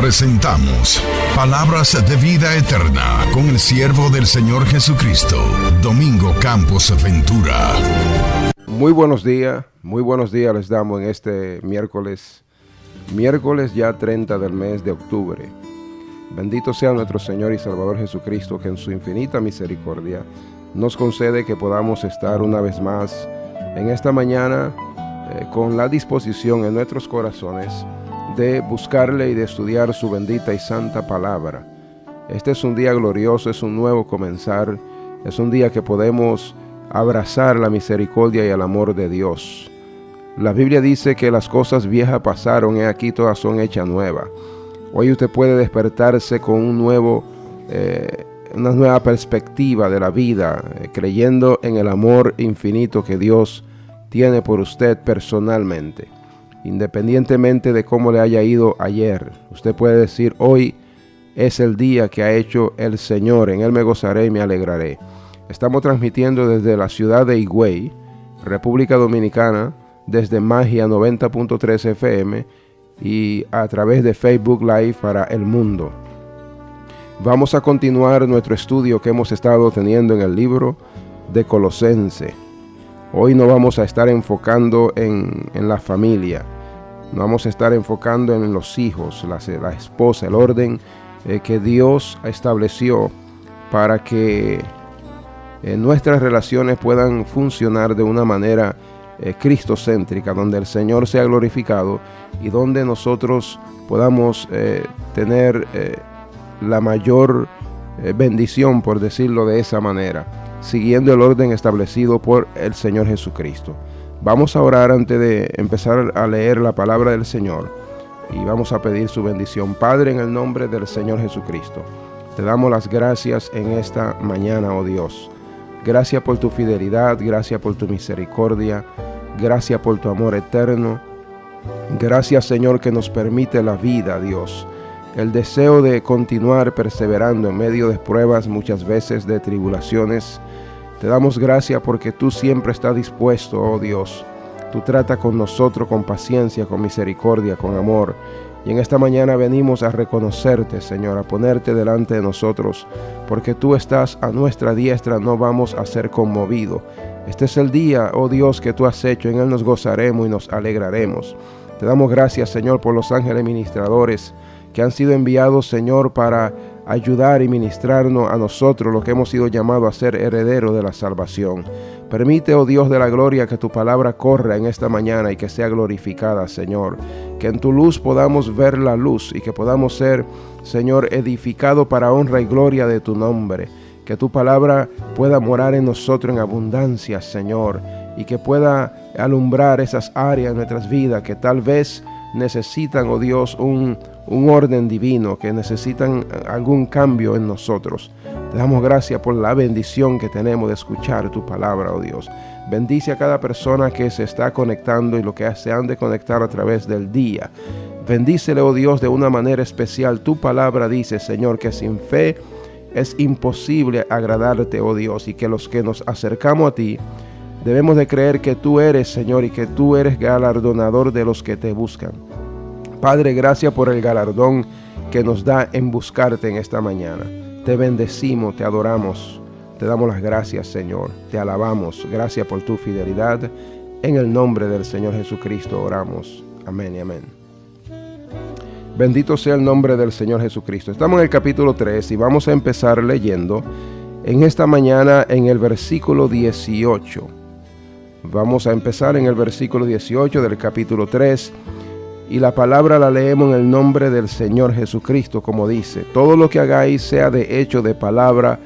Presentamos Palabras de Vida Eterna con el siervo del Señor Jesucristo, Domingo Campos Ventura. Muy buenos días les damos en este miércoles ya 30 del mes de octubre. Bendito sea nuestro Señor y Salvador Jesucristo, que en su infinita misericordia nos concede que podamos estar una vez más en esta mañana con la disposición en nuestros corazones de buscarle y de estudiar su bendita y santa palabra. Este es un día glorioso, es un nuevo comenzar, es un día que podemos abrazar la misericordia y el amor de Dios. La Biblia dice que las cosas viejas pasaron, y aquí todas son hechas nuevas. Hoy usted puede despertarse con una nueva perspectiva de la vida, creyendo en el amor infinito que Dios tiene por usted personalmente. Independientemente de cómo le haya ido ayer, usted puede decir: hoy es el día que ha hecho el Señor, en Él me gozaré y me alegraré. Estamos transmitiendo desde la ciudad de Higüey, República Dominicana, desde Magia 90.3 FM y a través de Facebook Live para el mundo. Vamos a continuar nuestro estudio que hemos estado teniendo en el libro de Colosenses. Hoy nos vamos a estar enfocando en la familia. Nos vamos a estar enfocando en los hijos, la esposa, el orden que Dios estableció para que nuestras relaciones puedan funcionar de una manera cristocéntrica, donde el Señor sea glorificado y donde nosotros podamos tener la mayor bendición, por decirlo de esa manera, siguiendo el orden establecido por el Señor Jesucristo. Vamos a orar antes de empezar a leer la palabra del Señor y vamos a pedir su bendición. Padre, en el nombre del Señor Jesucristo, te damos las gracias en esta mañana, oh Dios. Gracias por tu fidelidad, gracias por tu misericordia, gracias por tu amor eterno. Gracias, Señor, que nos permite la vida, Dios. El deseo de continuar perseverando en medio de pruebas, muchas veces de tribulaciones. Te damos gracias porque tú siempre estás dispuesto, oh Dios. Tú tratas con nosotros con paciencia, con misericordia, con amor. Y en esta mañana venimos a reconocerte, Señor, a ponerte delante de nosotros, porque tú estás a nuestra diestra, no vamos a ser conmovidos. Este es el día, oh Dios, que tú has hecho, en él nos gozaremos y nos alegraremos. Te damos gracias, Señor, por los ángeles ministradores que han sido enviados, Señor, para ayudar y ministrarnos a nosotros, los que hemos sido llamados a ser herederos de la salvación. Permite, oh Dios de la gloria, que tu palabra corra en esta mañana y que sea glorificada, Señor. Que en tu luz podamos ver la luz y que podamos ser, Señor, edificados para honra y gloria de tu nombre. Que tu palabra pueda morar en nosotros en abundancia, Señor, y que pueda alumbrar esas áreas de nuestras vidas que tal vez necesitan, oh Dios, un orden divino, que necesitan algún cambio en nosotros. Te damos gracias por la bendición que tenemos de escuchar tu palabra, oh Dios. Bendice a cada persona que se está conectando y lo que se han de conectar a través del día. Bendícele, oh Dios, de una manera especial. Tu palabra dice, Señor, que sin fe es imposible agradarte, oh Dios, y que los que nos acercamos a ti debemos de creer que tú eres, Señor, y que tú eres galardonador de los que te buscan. Padre, gracias por el galardón que nos da en buscarte en esta mañana. Te bendecimos, te adoramos, te damos las gracias, Señor. Te alabamos. Gracias por tu fidelidad. En el nombre del Señor Jesucristo oramos. Amén y amén. Bendito sea el nombre del Señor Jesucristo. Estamos en el capítulo 3 y vamos a empezar leyendo en esta mañana en el versículo 18. Vamos a empezar en el versículo 18 del capítulo 3 y la palabra la leemos en el nombre del Señor Jesucristo, como dice: todo lo que hagáis, sea de hecho, de palabra,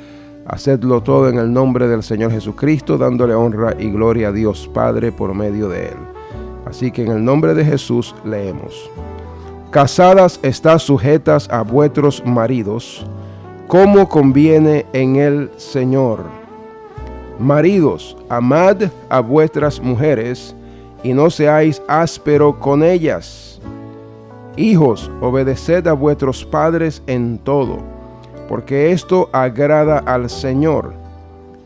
hacedlo todo en el nombre del Señor Jesucristo, dándole honra y gloria a Dios Padre por medio de Él. Así que en el nombre de Jesús leemos: casadas, estad sujetas a vuestros maridos, como conviene en el Señor. Maridos, amad a vuestras mujeres y no seáis áspero con ellas. Hijos, obedeced a vuestros padres en todo, porque esto agrada al Señor.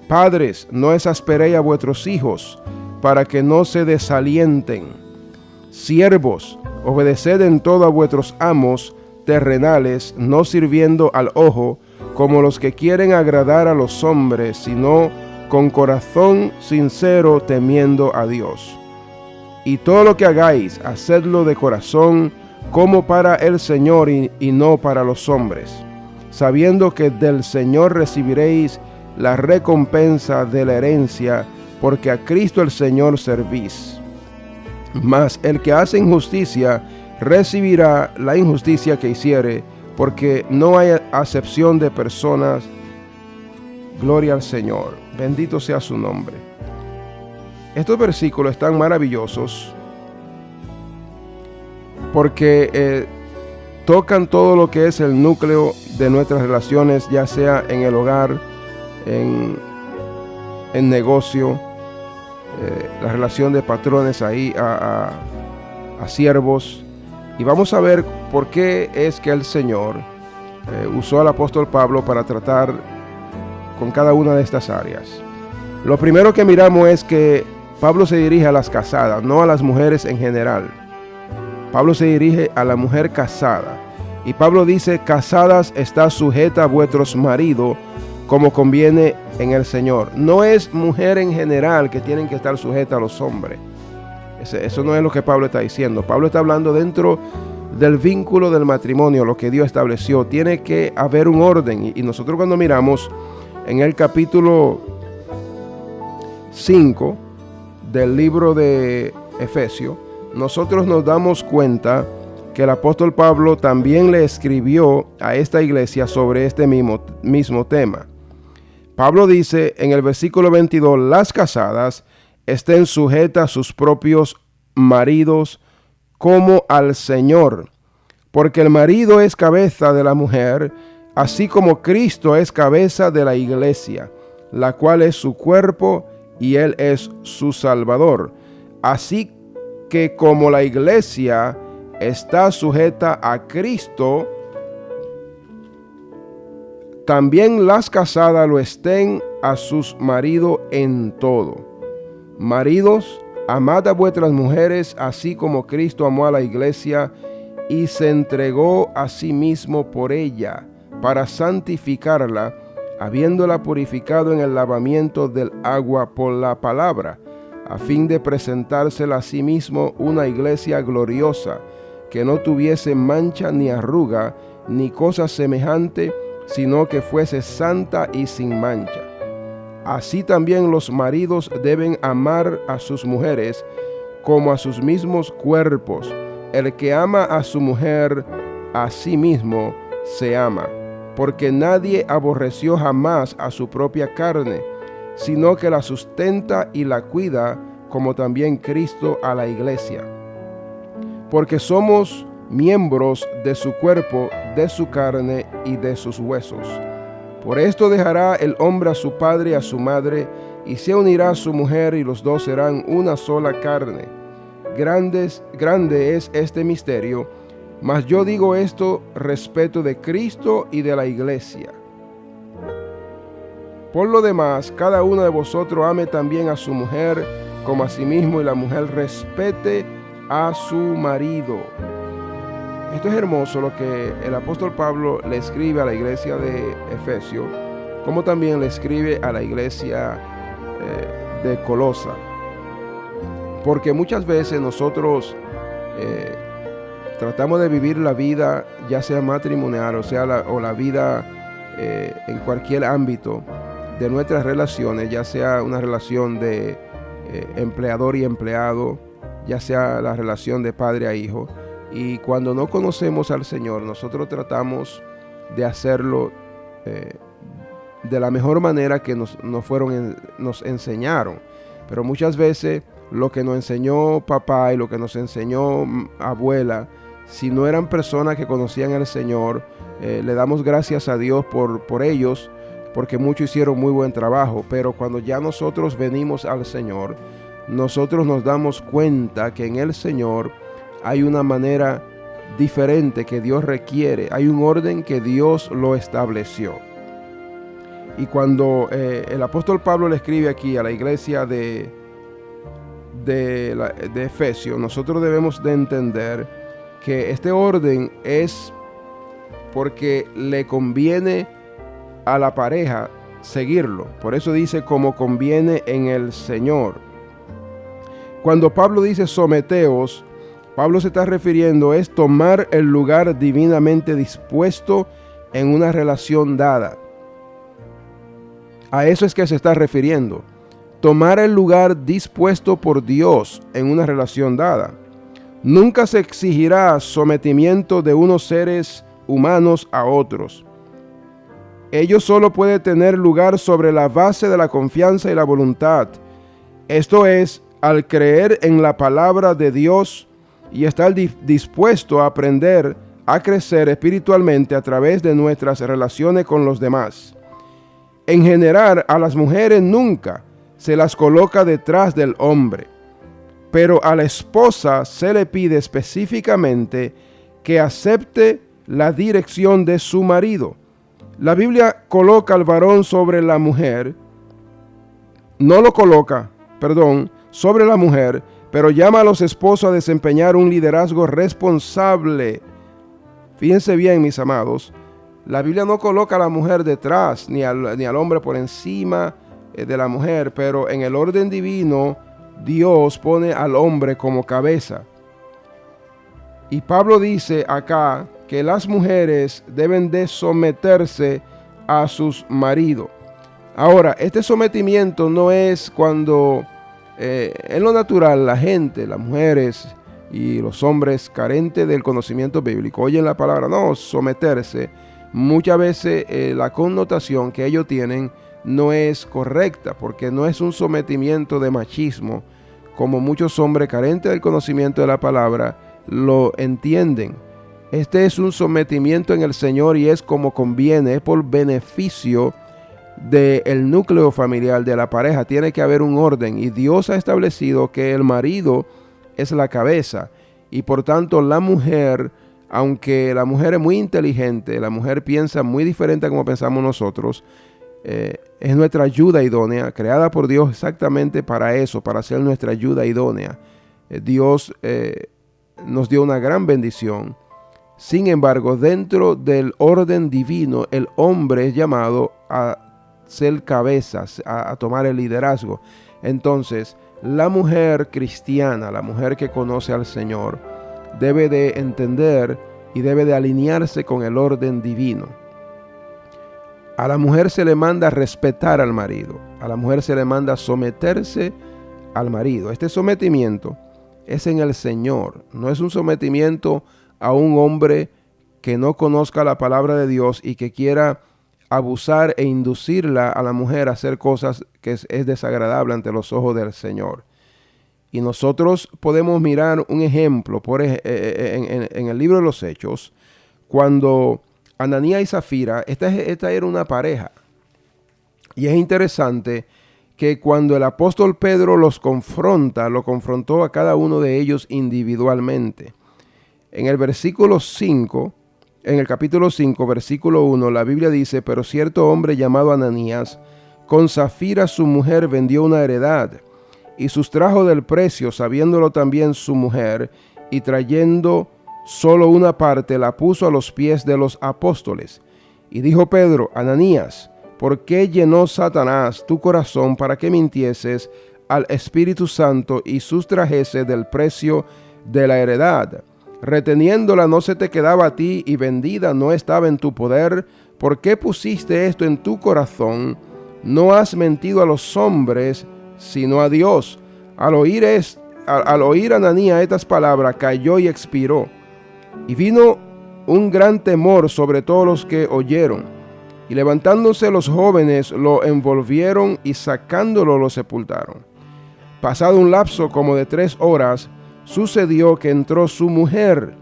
Padres, no exasperéis a vuestros hijos, para que no se desalienten. Siervos, obedeced en todo a vuestros amos, terrenales, no sirviendo al ojo, como los que quieren agradar a los hombres, sino con corazón sincero, temiendo a Dios. Y todo lo que hagáis, hacedlo de corazón, como para el Señor y no para los hombres, sabiendo que del Señor recibiréis la recompensa de la herencia, porque a Cristo el Señor servís. Mas el que hace injusticia recibirá la injusticia que hiciere, porque no hay acepción de personas. Gloria al Señor, bendito sea su nombre. Estos versículos están maravillosos porque tocan todo lo que es el núcleo de nuestras relaciones, ya sea en el hogar, en negocio, la relación de patrones ahí a siervos. Y vamos a ver por qué es que el Señor usó al apóstol Pablo para tratar con cada una de estas áreas. Lo primero que miramos es que Pablo se dirige a las casadas, no a las mujeres en general. Pablo se dirige a la mujer casada. Y Pablo dice: casadas, está sujeta a vuestros maridos, como conviene en el Señor. No es mujer en general que tienen que estar sujetas a los hombres. Eso no es lo que Pablo está diciendo. Pablo está hablando dentro del vínculo del matrimonio, lo que Dios estableció. Tiene que haber un orden. Y nosotros, cuando miramos en el capítulo 5 del libro de Efesios, nosotros nos damos cuenta que el apóstol Pablo también le escribió a esta iglesia sobre este mismo tema. Pablo dice en el versículo 22: las casadas estén sujetas a sus propios maridos como al Señor, porque el marido es cabeza de la mujer, así como Cristo es cabeza de la iglesia, la cual es su cuerpo y Él es su Salvador. Así que como la iglesia está sujeta a Cristo, también las casadas lo estén a sus maridos en todo. Maridos, amad a vuestras mujeres, así como Cristo amó a la iglesia y se entregó a sí mismo por ella, para santificarla, habiéndola purificado en el lavamiento del agua por la palabra, a fin de presentársela a sí mismo una iglesia gloriosa, que no tuviese mancha ni arruga, ni cosa semejante, sino que fuese santa y sin mancha. Así también los maridos deben amar a sus mujeres como a sus mismos cuerpos. El que ama a su mujer, a sí mismo se ama, porque nadie aborreció jamás a su propia carne, sino que la sustenta y la cuida, como también Cristo a la iglesia. Porque somos miembros de su cuerpo, de su carne y de sus huesos. Por esto dejará el hombre a su padre y a su madre, y se unirá a su mujer, y los dos serán una sola carne. Grande es este misterio, mas yo digo esto respecto de Cristo y de la iglesia. Por lo demás, cada uno de vosotros ame también a su mujer como a sí mismo, y la mujer respete a su marido. Esto es hermoso lo que el apóstol Pablo le escribe a la iglesia de Efesios, como también le escribe a la iglesia de Colosa. Porque muchas veces nosotros tratamos de vivir la vida, ya sea matrimonial o la vida en cualquier ámbito de nuestras relaciones, ya sea una relación de empleador y empleado, ya sea la relación de padre a hijo. Y cuando no conocemos al Señor, nosotros tratamos de hacerlo de la mejor manera que nos enseñaron. Pero muchas veces lo que nos enseñó papá y lo que nos enseñó abuela, si no eran personas que conocían al Señor, le damos gracias a Dios por ellos, porque muchos hicieron muy buen trabajo. Pero cuando ya nosotros venimos al Señor, nosotros nos damos cuenta que en el Señor hay una manera diferente que Dios requiere, hay un orden que Dios lo estableció. Y cuando el apóstol Pablo le escribe aquí a la iglesia de Efesios, nosotros debemos de entender que este orden es porque le conviene a la pareja seguirlo. Por eso dice como conviene en el Señor. Cuando Pablo dice someteos, Pablo se está refiriendo es tomar el lugar divinamente dispuesto en una relación dada. A eso es que se está refiriendo. Tomar el lugar dispuesto por Dios en una relación dada. Nunca se exigirá sometimiento de unos seres humanos a otros. Ello solo puede tener lugar sobre la base de la confianza y la voluntad. Esto es, al creer en la palabra de Dios y estar dispuesto a aprender a crecer espiritualmente a través de nuestras relaciones con los demás. En general, a las mujeres nunca se las coloca detrás del hombre, pero a la esposa se le pide específicamente que acepte la dirección de su marido. La Biblia coloca al varón sobre la mujer, sobre la mujer, pero llama a los esposos a desempeñar un liderazgo responsable. Fíjense bien, mis amados, la Biblia no coloca a la mujer detrás, ni al hombre por encima de la mujer, pero en el orden divino, Dios pone al hombre como cabeza. Y Pablo dice acá que las mujeres deben de someterse a sus maridos. Ahora, este sometimiento no es cuando en lo natural la gente, las mujeres y los hombres carentes del conocimiento bíblico oyen la palabra, no, someterse. Muchas veces la connotación que ellos tienen no es correcta, porque no es un sometimiento de machismo, como muchos hombres carentes del conocimiento de la palabra lo entienden. Este es un sometimiento en el Señor y es como conviene, es por beneficio del núcleo familiar de la pareja. Tiene que haber un orden y Dios ha establecido que el marido es la cabeza y por tanto la mujer, aunque la mujer es muy inteligente, la mujer piensa muy diferente a como pensamos nosotros, es nuestra ayuda idónea, creada por Dios exactamente para eso, para ser nuestra ayuda idónea. Dios nos dio una gran bendición. Sin embargo, dentro del orden divino, el hombre es llamado a ser cabezas, a tomar el liderazgo. Entonces, la mujer cristiana, la mujer que conoce al Señor, debe de entender y debe de alinearse con el orden divino. A la mujer se le manda respetar al marido, a la mujer se le manda someterse al marido. Este sometimiento es en el Señor, no es un sometimiento a un hombre que no conozca la palabra de Dios y que quiera abusar e inducirla a la mujer a hacer cosas que es desagradable ante los ojos del Señor. Y nosotros podemos mirar un ejemplo en el libro de los Hechos, cuando Ananías y Zafira, esta era una pareja. Y es interesante que cuando el apóstol Pedro lo confrontó a cada uno de ellos individualmente. En el capítulo 5, versículo 1, la Biblia dice: pero cierto hombre llamado Ananías, con Zafira su mujer vendió una heredad, y sustrajo del precio, sabiéndolo también su mujer, y trayendo solo una parte, la puso a los pies de los apóstoles. Y dijo Pedro: Ananías, ¿por qué llenó Satanás tu corazón para que mintieses al Espíritu Santo y sustrajese del precio de la heredad? Reteniéndola no se te quedaba a ti, y vendida no estaba en tu poder. ¿Por qué pusiste esto en tu corazón? No has mentido a los hombres, sino a Dios. Al oír Ananías estas palabras, cayó y expiró. Y vino un gran temor sobre todos los que oyeron. Y levantándose los jóvenes, lo envolvieron y sacándolo lo sepultaron. Pasado un lapso como de 3 horas, sucedió que entró su mujer,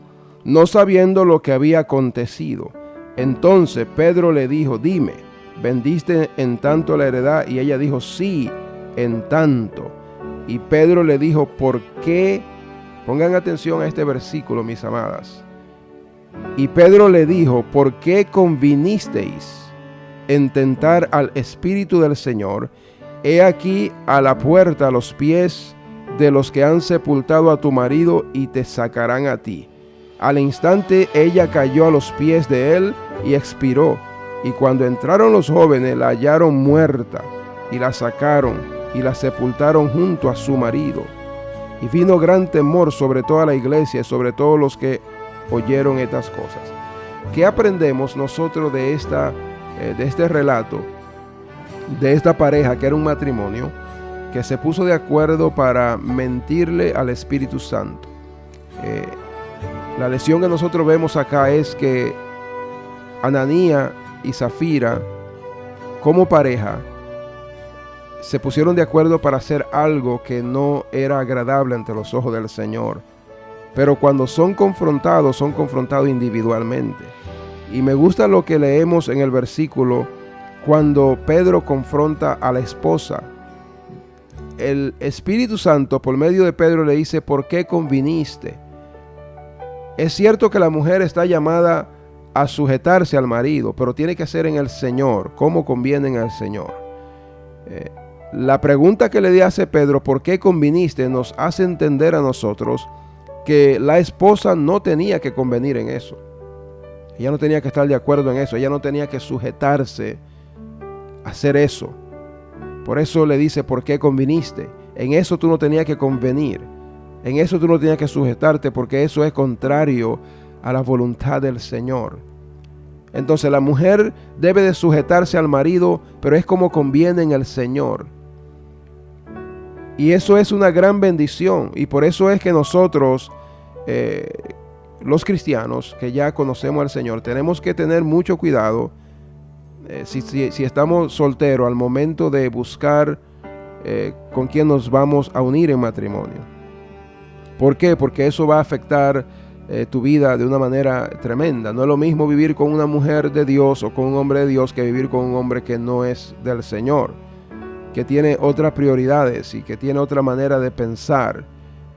no sabiendo lo que había acontecido. Entonces Pedro le dijo: dime, ¿vendiste en tanto la heredad? Y ella dijo: sí, en tanto. Y Pedro le dijo: ¿por qué? Pongan atención a este versículo, mis amadas. Y Pedro le dijo: ¿por qué convinisteis en tentar al Espíritu del Señor? He aquí a la puerta los pies de los que han sepultado a tu marido y te sacarán a ti. Al instante ella cayó a los pies de él y expiró. Y cuando entraron los jóvenes, la hallaron muerta, y la sacaron y la sepultaron junto a su marido. Y vino gran temor sobre toda la iglesia y sobre todos los que oyeron estas cosas. ¿Qué aprendemos nosotros de este relato, de esta pareja que era un matrimonio, que se puso de acuerdo para mentirle al Espíritu Santo? La lección que nosotros vemos acá es que Ananías y Zafira, como pareja, se pusieron de acuerdo para hacer algo que no era agradable ante los ojos del Señor. Pero cuando son confrontados individualmente. Y me gusta lo que leemos en el versículo cuando Pedro confronta a la esposa. El Espíritu Santo por medio de Pedro le dice: ¿por qué conviniste? Es cierto que la mujer está llamada a sujetarse al marido, pero tiene que ser en el Señor, como conviene en el Señor. La pregunta que le hace Pedro, ¿por qué conviniste?, nos hace entender a nosotros que la esposa no tenía que convenir en eso. Ella no tenía que estar de acuerdo en eso. Ella no tenía que sujetarse a hacer eso. Por eso le dice: ¿por qué conviniste? En eso tú no tenías que convenir. En eso tú no tenías que sujetarte, porque eso es contrario a la voluntad del Señor. Entonces la mujer debe de sujetarse al marido, pero es como conviene en el Señor. Y eso es una gran bendición. Y por eso es que nosotros, los cristianos que ya conocemos al Señor, tenemos que tener mucho cuidado si estamos solteros al momento de buscar con quién nos vamos a unir en matrimonio. ¿Por qué? Porque eso va a afectar tu vida de una manera tremenda. No es lo mismo vivir con una mujer de Dios o con un hombre de Dios que vivir con un hombre que no es del Señor, que tiene otras prioridades y que tiene otra manera de pensar.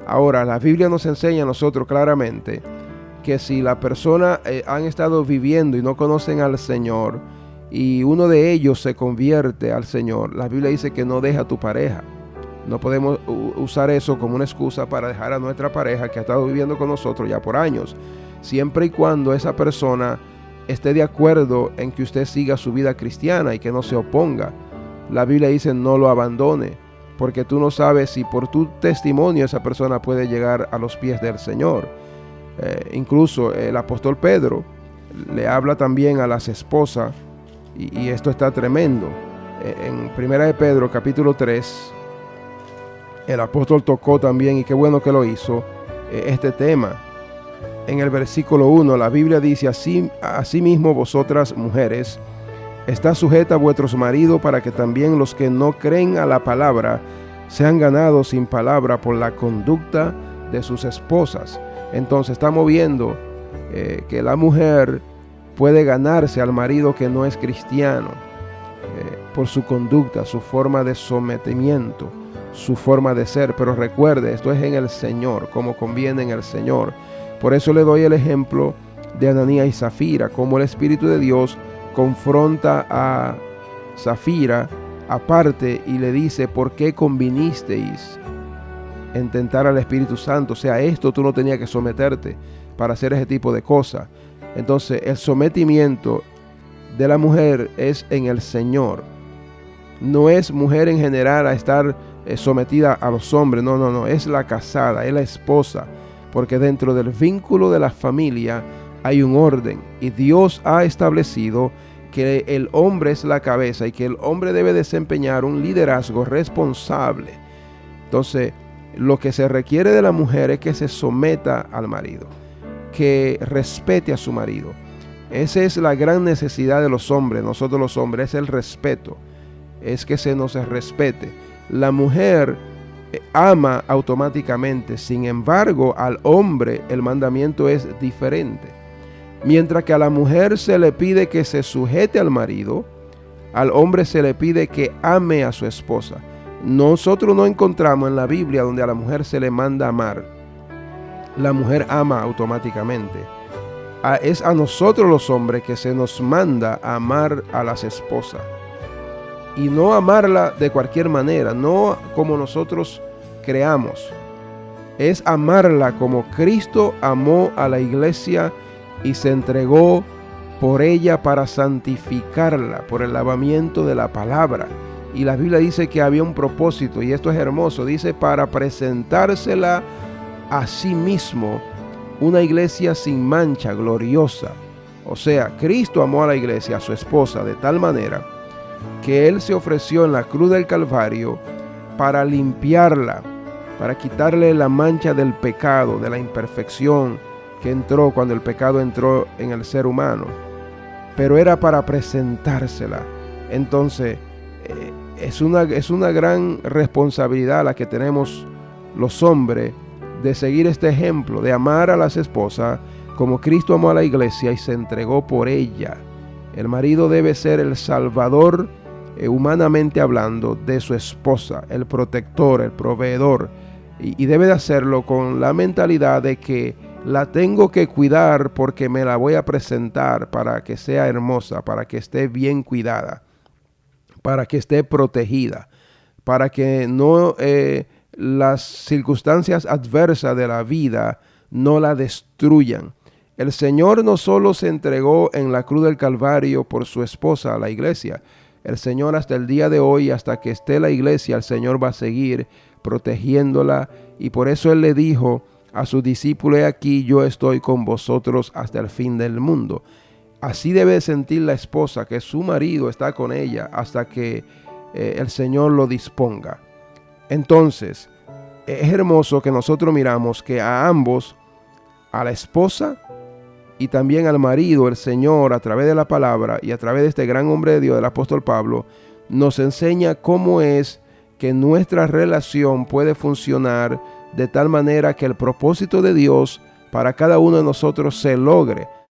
Ahora, la Biblia nos enseña a nosotros claramente que si la persona han estado viviendo y no conocen al Señor, y uno de ellos se convierte al Señor, la Biblia dice que no deja a tu pareja. No podemos usar eso como una excusa para dejar a nuestra pareja que ha estado viviendo con nosotros ya por años, siempre y cuando esa persona esté de acuerdo en que usted siga su vida cristiana y que no se oponga. La Biblia dice: no lo abandone, porque tú no sabes si por tu testimonio esa persona puede llegar a los pies del Señor. Incluso el apóstol Pedro le habla también a las esposas, y esto está tremendo. En 1 de Pedro capítulo 3, el apóstol tocó también, y qué bueno que lo hizo, este tema. En el versículo 1 la Biblia dice: Asimismo vosotras mujeres, está sujeta a vuestros maridos, para que también los que no creen a la palabra sean ganados sin palabra por la conducta de sus esposas. Entonces estamos viendo que la mujer puede ganarse al marido que no es cristiano por su conducta, su forma de sometimiento, su forma de ser. Pero recuerde, esto es en el Señor, como conviene en el Señor. Por eso le doy el ejemplo de Ananías y Zafira, como el Espíritu de Dios confronta a Zafira aparte y le dice: ¿por qué convinisteis en tentar al Espíritu Santo? O sea, esto tú no tenías que someterte para hacer ese tipo de cosas. Entonces el sometimiento de la mujer es en el Señor. No es mujer en general a estar sometida a los hombres. No, es la casada, es la esposa, porque dentro del vínculo de la familia hay un orden, y Dios ha establecido que el hombre es la cabeza y que el hombre debe desempeñar un liderazgo responsable. Entonces, lo que se requiere de la mujer es que se someta al marido, que respete a su marido. Esa es la gran necesidad de los hombres. Nosotros los hombres es el respeto, es que se nos respete. La mujer ama automáticamente, sin embargo al hombre el mandamiento es diferente. Mientras que a la mujer se le pide que se sujete al marido, al hombre se le pide que ame a su esposa. Nosotros no encontramos en la Biblia donde a la mujer se le manda amar. La mujer ama automáticamente. Es a nosotros los hombres que se nos manda a amar a las esposas. Y no amarla de cualquier manera, no como nosotros creamos. es amarla como Cristo amó a la iglesia y se entregó por ella para santificarla, por el lavamiento de la palabra. Y la Biblia dice que había un propósito, y esto es hermoso, dice para presentársela a sí mismo, una iglesia sin mancha, gloriosa. O sea, Cristo amó a la iglesia, a su esposa, de tal manera que Él se ofreció en la cruz del Calvario para limpiarla, para quitarle la mancha del pecado, de la imperfección que entró cuando el pecado entró en el ser humano. Pero era para presentársela. Entonces, es una gran responsabilidad la que tenemos los hombres de seguir este ejemplo, de amar a las esposas como Cristo amó a la iglesia y se entregó por ella. El marido debe ser el salvador, humanamente hablando, de su esposa, el protector, el proveedor, y debe de hacerlo con la mentalidad de que la tengo que cuidar porque me la voy a presentar para que sea hermosa, para que esté bien cuidada, para que esté protegida, para que no las circunstancias adversas de la vida no la destruyan. El Señor no solo se entregó en la cruz del Calvario por su esposa, la iglesia. El Señor hasta el día de hoy, hasta que esté la iglesia, el Señor va a seguir protegiéndola. Y por eso Él le dijo a sus discípulos: he aquí, yo estoy con vosotros hasta el fin del mundo. Así debe sentir la esposa, que su marido está con ella hasta que el Señor lo disponga. Entonces, es hermoso que nosotros miramos que a ambos, a la esposa y también al marido, el Señor, a través de la palabra y a través de este gran hombre de Dios, el apóstol Pablo, nos enseña cómo es que nuestra relación puede funcionar de tal manera que el propósito de Dios para cada uno de nosotros se logre.